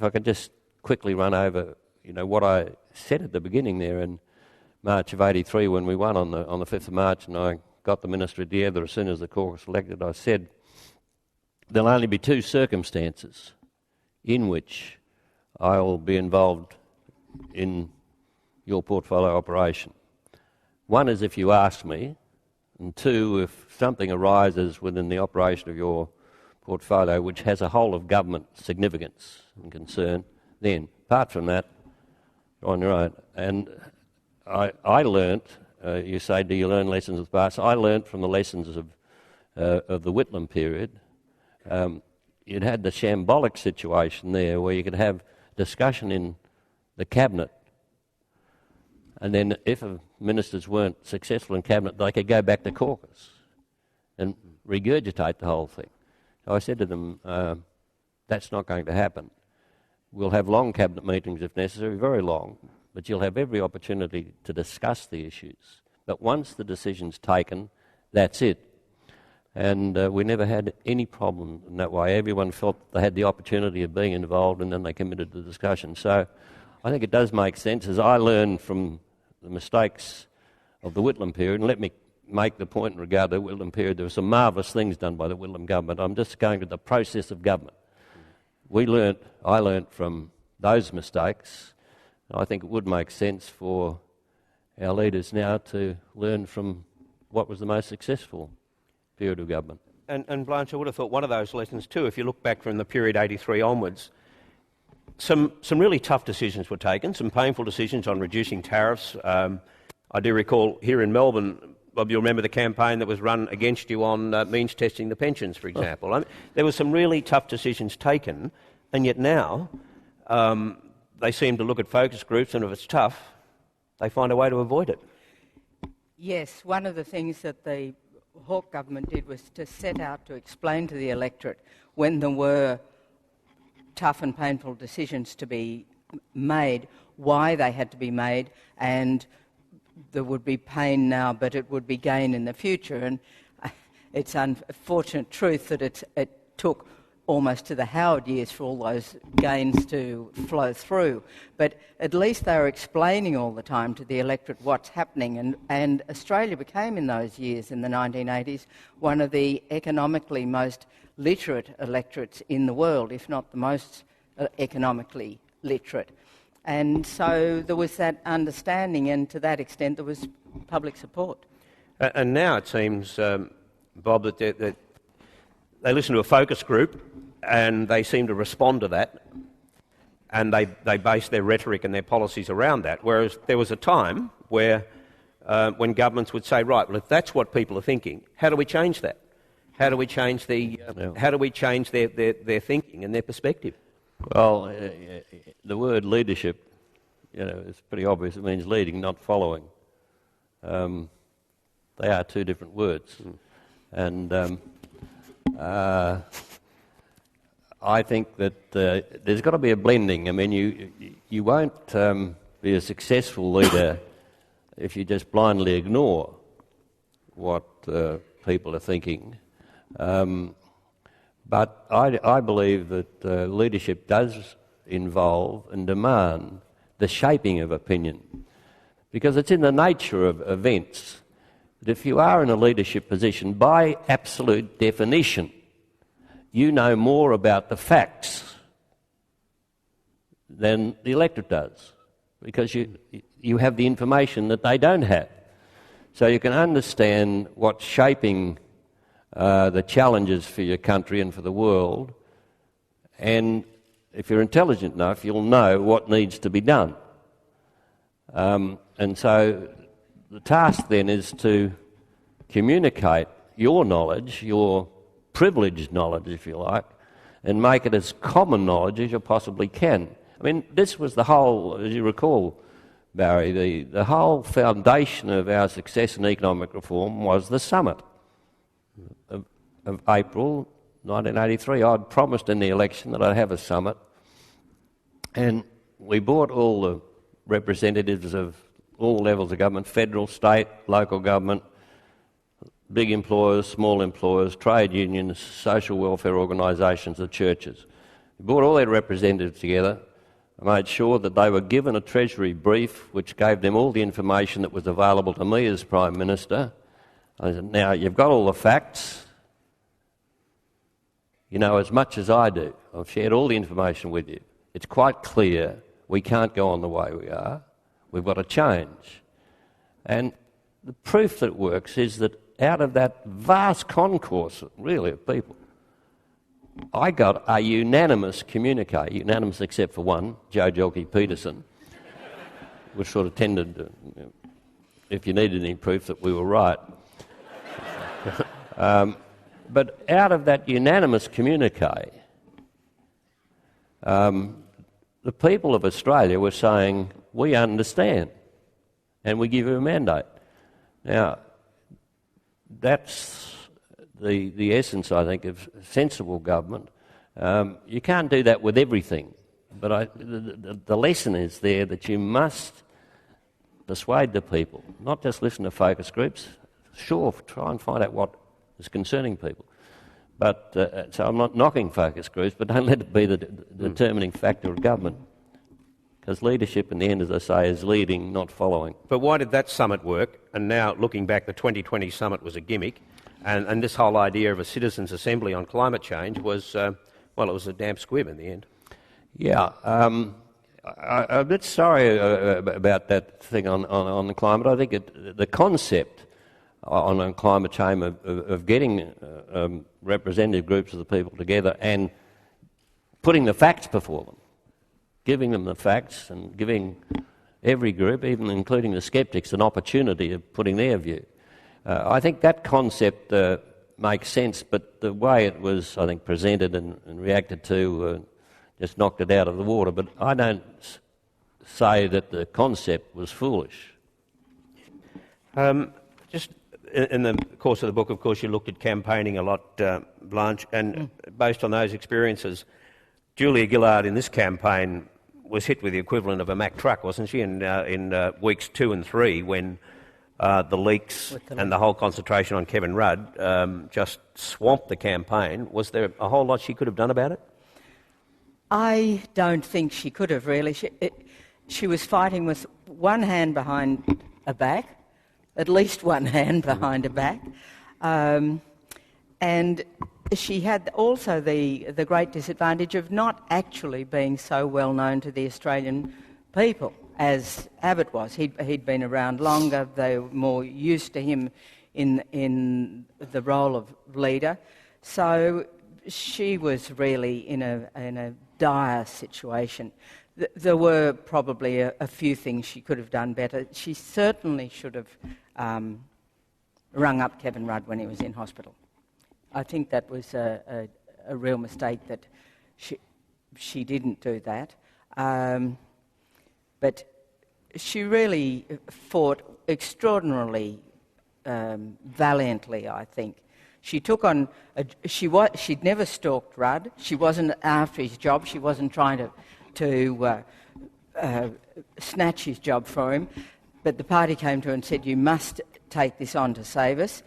if I could just quickly run over, what I said at the beginning there in March of '83 when we won on the 5th of March, and I got the ministry together as soon as the caucus elected. I said there'll only be two circumstances in which I will be involved in your portfolio operation. One is if you ask me, and two, if something arises within the operation of your portfolio which has a whole of government significance and concern, then, apart from that, you're on your own. And I learnt, you say, do you learn lessons of the past? I learnt from the lessons of the Whitlam period. You'd had the shambolic situation there where you could have discussion in the cabinet, and then if ministers weren't successful in cabinet, they could go back to caucus and regurgitate the whole thing. So I said to them, that's not going to happen. We'll have long cabinet meetings if necessary, very long, but you'll have every opportunity to discuss the issues. But once the decision's taken, that's it. And we never had any problem in that way. Everyone felt they had the opportunity of being involved, and then they committed to the discussion. So I think it does make sense, as I learned from the mistakes of the Whitlam period, and let me make the point in regard to the Whitlam period, there were some marvellous things done by the Whitlam government. I'm just going to the process of government. I learnt from those mistakes. I think it would make sense for our leaders now to learn from what was the most successful period of government. And Blanche, I would have thought one of those lessons too, if you look back from the period '83 onwards, some really tough decisions were taken, some painful decisions on reducing tariffs. I do recall here in Melbourne, Bob, you'll remember the campaign that was run against you on means testing the pensions, for example. I mean, there were some really tough decisions taken, and yet now they seem to look at focus groups, and if it's tough, they find a way to avoid it. Yes, one of the things that the Hawke government did was to set out to explain to the electorate when there were tough and painful decisions to be made, why they had to be made, and there would be pain now, but it would be gain in the future. And it's unfortunate truth that it took almost to the Howard years for all those gains to flow through. But at least they were explaining all the time to the electorate what's happening. And Australia became, in those years, in the 1980s, one of the economically most literate electorates in the world, if not the most economically literate. And so there was that understanding, and to that extent there was public support. And now it seems, Bob, that they listen to a focus group and they seem to respond to that, and they base their rhetoric and their policies around that, whereas there was a time where when governments would say, right, well, if that's what people are thinking, how do we change that? How do we change how do we change their thinking and their perspective? Well, the word leadership, it's pretty obvious. It means leading, not following. They are two different words. And I think that there's got to be a blending. I mean, you won't be a successful leader if you just blindly ignore what people are thinking. But I believe that leadership does involve and demand the shaping of opinion, because it's in the nature of events that if you are in a leadership position, by absolute definition, you know more about the facts than the electorate does, because you have the information that they don't have. So you can understand what's shaping the challenges for your country and for the world, and if you're intelligent enough, you'll know what needs to be done. And so the task then is to communicate your knowledge, your privileged knowledge, if you like, and make it as common knowledge as you possibly can. I mean, this was the whole, as you recall, Barry, the whole foundation of our success in economic reform was the summit of April 1983. I'd promised in the election that I'd have a summit, and we brought all the representatives of all levels of government, federal, state, local government, big employers, small employers, trade unions, social welfare organisations, the churches. We brought all their representatives together. I made sure that they were given a Treasury brief which gave them all the information that was available to me as Prime Minister. I said, now, you've got all the facts. You know as much as I do. I've shared all the information with you. It's quite clear we can't go on the way we are. We've got to change. And the proof that it works is that out of that vast concourse, really, of people, I got a unanimous communique, unanimous except for one, J Hawke Peterson, which sort of tended to, if you needed any proof that we were right. But out of that unanimous communique, the people of Australia were saying, we understand and we give you a mandate. Now, that's the essence, I think, of sensible government. You can't do that with everything, but the lesson is there that you must persuade the people, not just listen to focus groups. Sure, try and find out what is concerning people. But so I'm not knocking focus groups, but don't let it be the determining factor of government. Because leadership, in the end, as I say, is leading, not following. But why did that summit work? And now, looking back, the 2020 summit was a gimmick. And this whole idea of a citizens' assembly on climate change was, it was a damp squib in the end. Yeah. I'm a bit sorry about that thing on the climate. I think the concept on climate change of getting representative groups of the people together and putting the facts before them, giving them the facts and giving every group, even including the sceptics, an opportunity of putting their view. I think that concept makes sense, but the way it was, I think, presented and reacted to just knocked it out of the water. But I don't say that the concept was foolish. Just in the course of the book, of course, you looked at campaigning a lot, Blanche, and based on those experiences, Julia Gillard in this campaign was hit with the equivalent of a Mack truck, wasn't she, in weeks 2 and 3 when the leaks and the whole concentration on Kevin Rudd just swamped the campaign. Was there a whole lot she could have done about it? I don't think she could have, really. She was fighting with one hand behind her back, at least one hand behind her back, and she had also the great disadvantage of not actually being so well known to the Australian people as Abbott was. He'd been around longer. They were more used to him in the role of leader. So she was really in a dire situation. There were probably a few things she could have done better. She certainly should have rung up Kevin Rudd when he was in hospital. I think that was a real mistake that she didn't do that. But she really fought extraordinarily valiantly, I think. She took on... she'd never stalked Rudd. She wasn't after his job. She wasn't trying to snatch his job for him. But the party came to her and said, you must take this on to save us.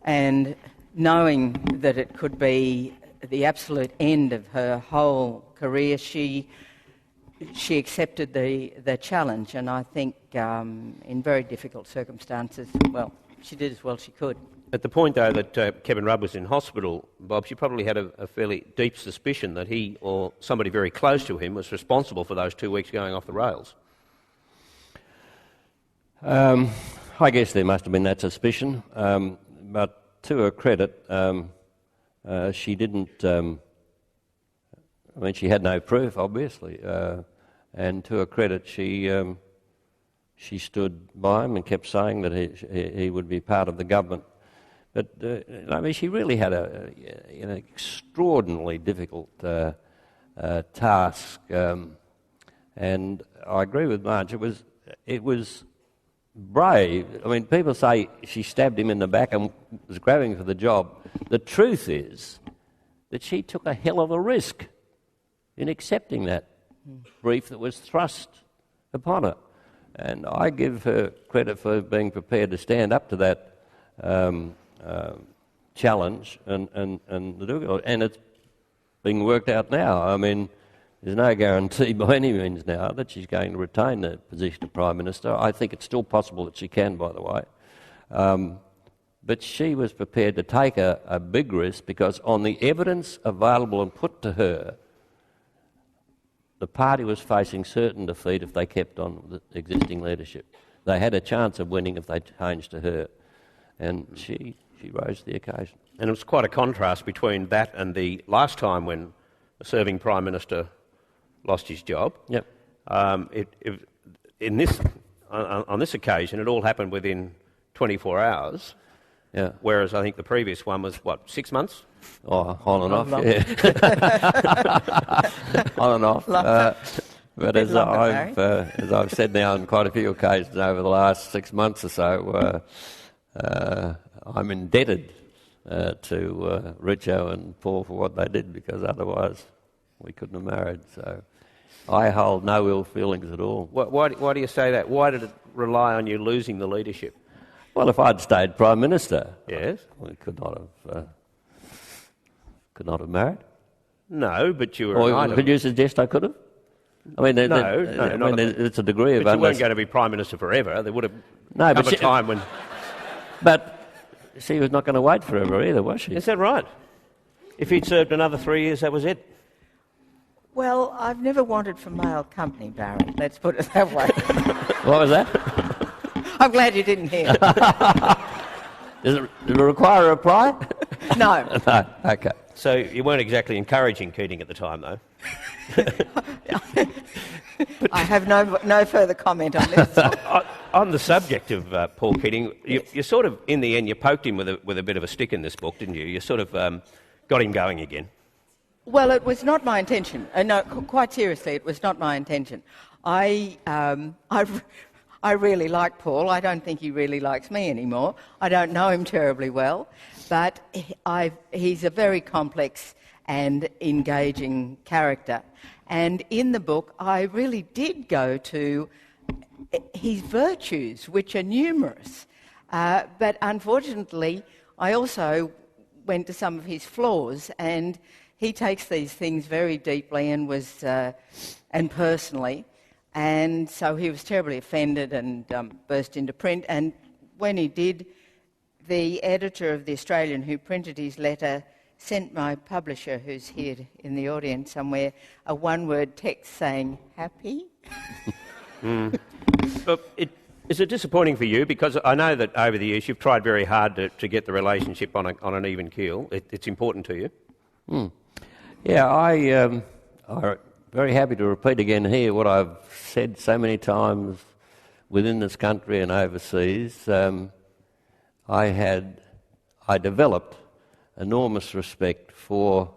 And knowing that it could be the absolute end of her whole career, she accepted the challenge. And I think in very difficult circumstances, well, she did as well as she could. At the point, though, that Kevin Rudd was in hospital, Bob, she probably had a fairly deep suspicion that he or somebody very close to him was responsible for those 2 weeks going off the rails. I guess there must have been that suspicion, but to her credit, she didn't... she had no proof, obviously, and to her credit, she stood by him and kept saying that he would be part of the government. But she really had an extraordinarily difficult task, and I agree with Blanche. It was brave. People say she stabbed him in the back and was grabbing for the job. The truth is that she took a hell of a risk in accepting that brief that was thrust upon her. And I give her credit for being prepared to stand up to that challenge and it's being worked out now. I mean, there's no guarantee by any means now that she's going to retain the position of Prime Minister. I think it's still possible that she can, by the way. But she was prepared to take a big risk because on the evidence available and put to her, the party was facing certain defeat if they kept on with the existing leadership. They had a chance of winning if they changed to her. And she rose to the occasion. And it was quite a contrast between that and the last time when a serving Prime Minister lost his job. Yep. On this occasion, it all happened within 24 hours. Yeah. Whereas I think the previous one was, 6 months? Oh, on and off, yeah. On and off. But as I've said now on quite a few occasions over the last 6 months or so, I'm indebted to Richo and Paul for what they did, because otherwise we couldn't have married. So I hold no ill feelings at all. Why do you say that? Why did it rely on you losing the leadership? Well, if I'd stayed Prime Minister, yes, we could not have married. No, but you were. Or could you suggest I could have? I mean, it's a degree of. But you weren't going to be Prime Minister forever. There would have come a time when. But she was not going to wait forever either, was she? Is that right? If he'd served another 3 years, that was it. Well, I've never wanted for male company, Barry. Let's put it that way. What was that? I'm glad you didn't hear. Does it require a reply? No. No. Okay. So you weren't exactly encouraging Keating at the time, though. I have no further comment on this. On the subject of Paul Keating, you sort of, in the end, you poked him with a bit of a stick in this book, didn't you? You sort of got him going again. Well, it was not my intention. No, quite seriously, it was not my intention. I really like Paul. I don't think he really likes me anymore. I don't know him terribly well, but he's a very complex and engaging character. And in the book, I really did go to his virtues, which are numerous. But unfortunately, I also went to some of his flaws, and he takes these things very deeply and and personally. And so he was terribly offended and burst into print. And when he did, the editor of The Australian who printed his letter sent my publisher, who's here in the audience somewhere, a one-word text saying, "Happy?" But is it disappointing for you? Because I know that over the years you've tried very hard to get the relationship on an even keel. It's important to you. Yeah, I'm very happy to repeat again here what I've said so many times within this country and overseas. I developed enormous respect for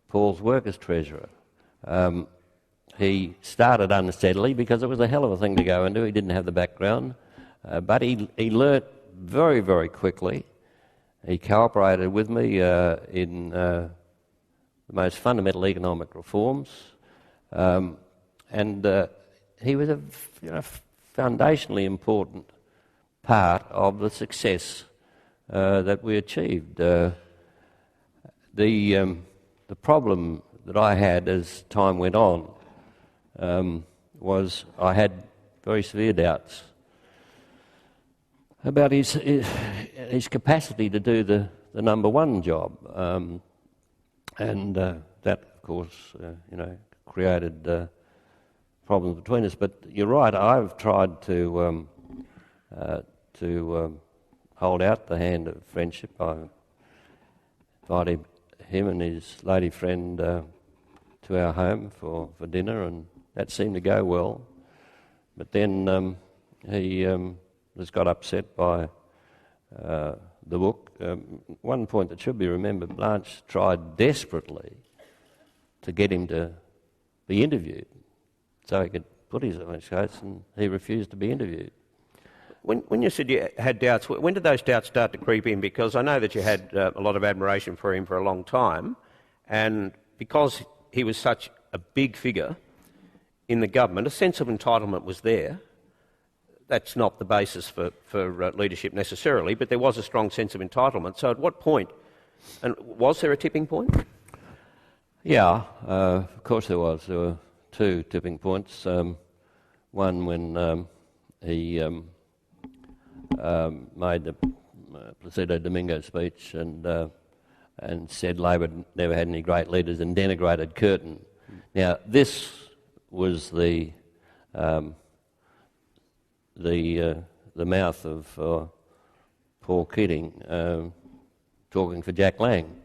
Paul's work as Treasurer. He started unsteadily because it was a hell of a thing to go into. He didn't have the background. But he learnt very, very quickly. He cooperated with me in the most fundamental economic reforms. And he was a foundationally important part of the success that we achieved. The problem that I had as time went on was I had very severe doubts about his capacity to do the number one job, and that, of course, created problems between us. But you're right. I've tried to hold out the hand of friendship. I invited him and his lady friend to our home for dinner, and that seemed to go well. But then he just got upset by the book. One point that should be remembered, Blanche tried desperately to get him to be interviewed so he could put his case, and he refused to be interviewed. When you said you had doubts, when did those doubts start to creep in? Because I know that you had a lot of admiration for him for a long time, and because he was such a big figure in the government, a sense of entitlement was there. That's not the basis for leadership necessarily, but there was a strong sense of entitlement. So at what point, and was there a tipping point? Yeah, of course there was. There were two tipping points. One when he made the Placido Domingo speech and said Labor never had any great leaders and denigrated Curtin. Now this was the mouth of Paul Keating talking for Jack Lang,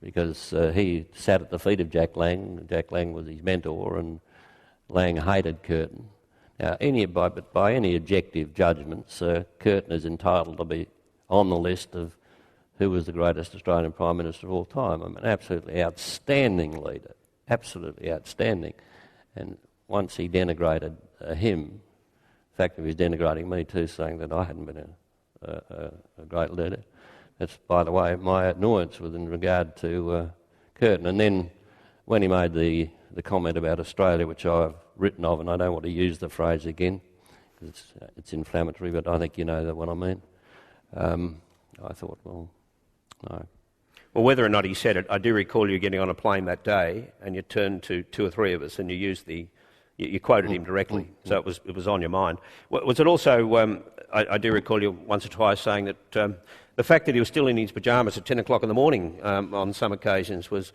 because he sat at the feet of Jack Lang. Jack Lang was his mentor, and Lang hated Curtin. Now, by any objective judgments, Curtin is entitled to be on the list of who was the greatest Australian Prime Minister of all time. I mean, absolutely outstanding leader, absolutely outstanding. And once he denigrated him, in fact, he was denigrating me too, saying that I hadn't been a great leader. That's, by the way, my annoyance with in regard to Curtin. And then when he made the comment about Australia, which I've written of, and I don't want to use the phrase again because it's inflammatory, but I think you know what I mean. I thought, well, no. Well, whether or not he said it, I do recall you getting on a plane that day and you turned to two or three of us and you used you quoted him directly, so it was on your mind. Was it also, I do recall you once or twice saying that the fact that he was still in his pyjamas at 10 o'clock in the morning on some occasions was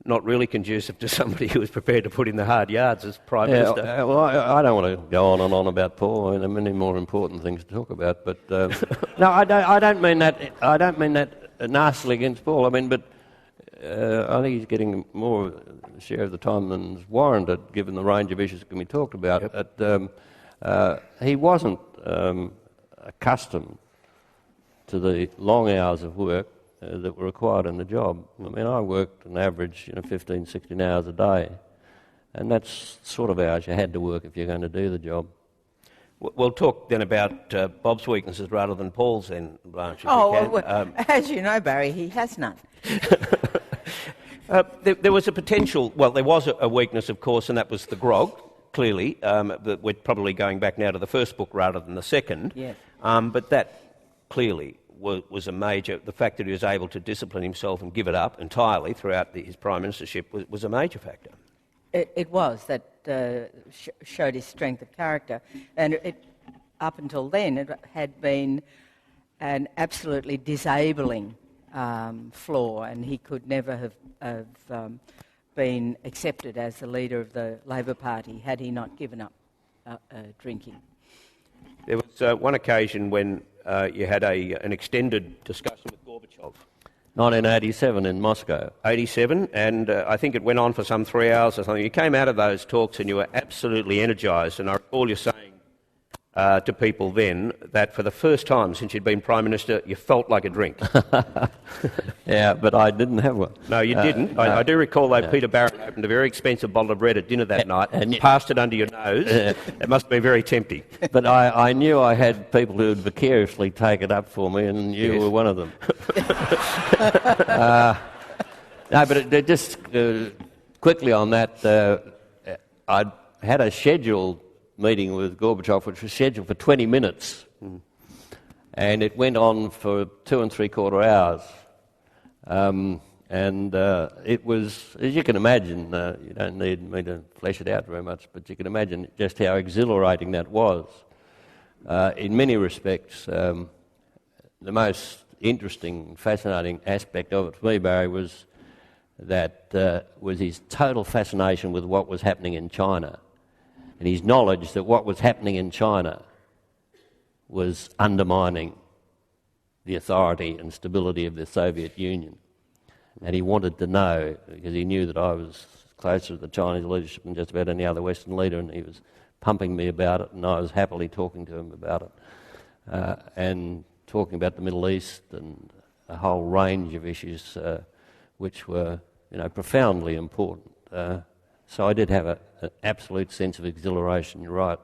not really conducive to somebody who was prepared to put in the hard yards as Prime Minister. Well, I don't want to go on and on about Paul. I mean, there are many more important things to talk about. But no, I don't mean that. I don't mean that nastily against Paul. I mean, but I think he's getting more share of the time than is warranted, given the range of issues that can be talked about. Yep. But he wasn't accustomed to the long hours of work that were required in the job. I mean, I worked on average 15, 16 hours a day, and that's sort of hours you had to work if you're going to do the job. We'll talk then about Bob's weaknesses rather than Paul's then, Blanche, if Oh, you can. well, as you know, Barry, he has none. There was a potential, well, there was a weakness, of course, and that was the grog, clearly. We're probably going back now to the first book rather than the second. Yes. But that clearly was a major, the fact that he was able to discipline himself and give it up entirely throughout his prime ministership was a major factor. It was. That showed his strength of character. And up until then, it had been an absolutely disabling flaw, and he could never have been accepted as the leader of the Labor Party had he not given up drinking. There was one occasion when you had an extended discussion with Gorbachev. 1987 in Moscow. 87, and I think it went on for some 3 hours or something. You came out of those talks and you were absolutely energised, and I recall you saying to people then that for the first time since you'd been Prime Minister, you felt like a drink. Yeah, but I didn't have one. No, you didn't. I do recall, though, Peter Barron opened a very expensive bottle of red at dinner that night and passed it under your nose. It must have been very tempting. But I knew I had people who would vicariously take it up for me, and you were one of them. No, but just quickly on that, I had a scheduled meeting with Gorbachev, which was scheduled for 20 minutes, and it went on for 2 3/4 hours. And it was, as you can imagine, you don't need me to flesh it out very much, but you can imagine just how exhilarating that was. In many respects, the most interesting, fascinating aspect of it for me, Barry, was his total fascination with what was happening in China, and his knowledge that what was happening in China was undermining the authority and stability of the Soviet Union. And he wanted to know, because he knew that I was closer to the Chinese leadership than just about any other Western leader, and he was pumping me about it, and I was happily talking to him about it, and talking about the Middle East and a whole range of issues which were, profoundly important. So I did have an absolute sense of exhilaration, you're right.